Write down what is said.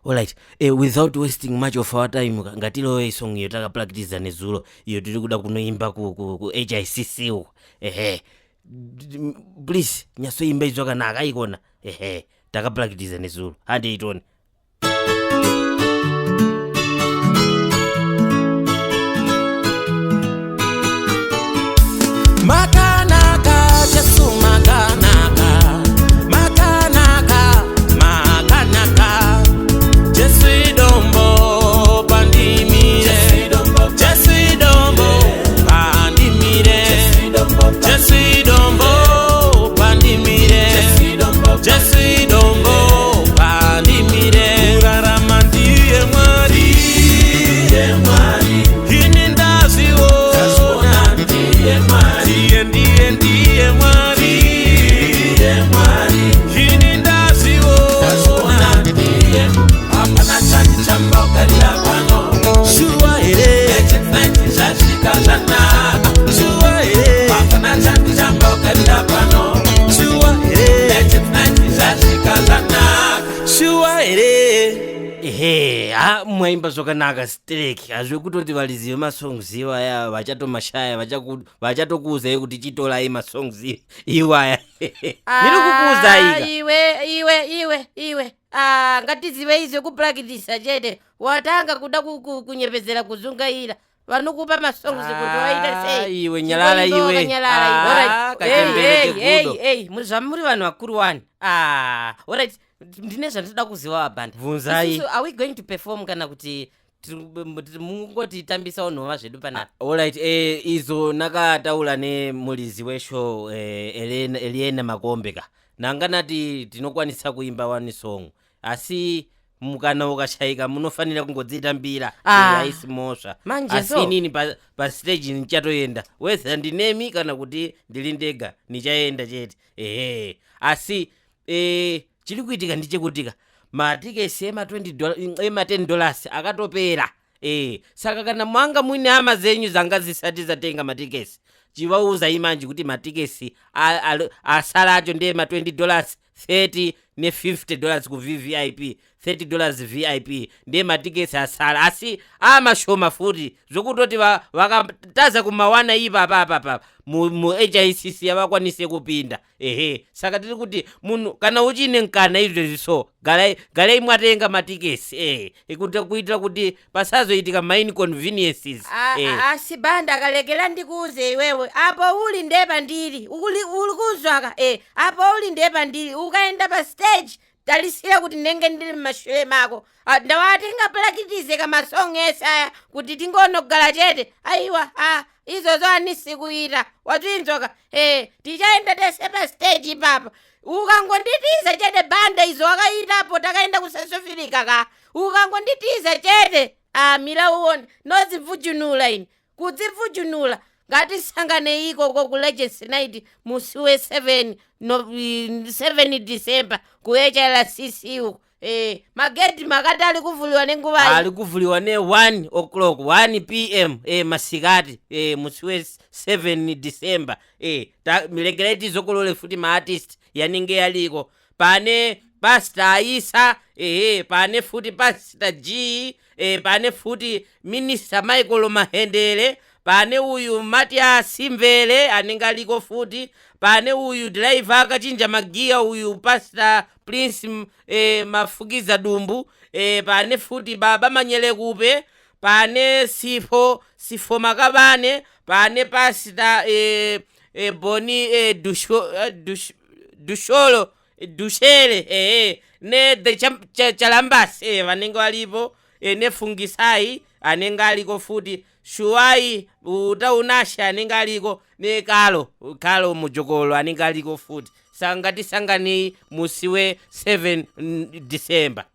Alright, without wasting much of our time, ngatilowe song iyo takapractice nezulo iyo tiri kuda kunoimba ku HICC uko. Please, nyaso imba izo kanaka ikona. Takapractice nezulo. Handi itone. Makanaka, Jesu makanaka. Makanaka, makanaka. Jesu dombo pandimire. Jesu dombo pandimire. Jesu dombo pandimire. Jesu dombo pandimire. Uraramandie mwari. Hinindazi ona. Ndiye mwari. Hinindazi ona. Apana chati chamboka lapano. Shua ere. Shua ere. Apana chati chamboka lapano. Shua ere. Shua ere. Mwaimba zvakanaka strike hazvekutoti valizive masongs iwaya vachatomashaya vachatokuuzai kuti chitolai masongs iwaya ndiri kukuuza iwe ngatizive izvo kupractice chete watanga kuda kunyepedzera kuzungaira vanokupa masongs kuti waita sei iwe nyalala iwe zvamuri vanhu vakuru wani alright ndine zvandoda kuziva wabhanda bvunzai. Are we going to perform kana kuti mungotitambisa nhova zvedu panapa? Alright, izo nakataura nemulizi weshow Eliena Makombeka nanganati tinokwanisa kuimba one song asi mukana ukashayika munofanira kungodzitambira aisi mosva asi nini pa stage nichatoenda whether ndinemi kana kuti ndili ndega nichaenda chete asi chiri kuitika ndichekutika matikesi $10 akatopera saka kana mwanga muine hama zenyu zanga zisati zatenga matikesi chivauza imanji kuti matikesi asala acho ndiye $20 $30 ne $50 ku VVIP $30 VIP ndiye matikesi asala asi amashoma futi zvokutoti vakataza kumawana ipapa mu HICC avakwanise kupinda saka tiri kuti munhu kana uchine nkana izvezvi so galai mwatenga matikesi ekuti kuitira kuti pasazoitika inconveniences asi banda akalekera ndikuuze iwewe apo uli ndepa ndiri uli kuzwaka apo uli ndepa ndiri ukaenda pa stage talisira kuti ndenge ndiri mmashure mako ndawatenga practice kamasong aya kuti tingonogala chete aiwa izozo anisi kuita watwinzoka tichaenda tese pa stage papa ukangonditiza chete banda izo wakaitapo takaenda kusasofirika ka ukangonditiza chete mira uone nozibvujunula ini kudzibvujunula ngatisangane iko ku Legends Night musi we 7 December ku HLCC uko mageti makati ali kuvuliwa nenguva ali kuvuliwa ne 1 o'clock 1 PM masikati musi we 7 December milegereti zokolole futi ma artist yaninge yaliko pane Pastor Aisa pane futi Pastor G pane futi Minister Michael Mahendele pane uyu Matias Simvele anenge aliko futi pane uyu driver akachinja magiya uyu Pastor Prince Mafukiza Dumbu pane futi Baba Manyele Kupe pane Sifo Makabane pane Pastor Boni Dushere ne the Chalambas vanenge walipo ne Fungisai anenge aliko futi Shuai utaunasha anenge aliko ne Kalo Mujokolo anenge aliko futi sangani musi we 7 December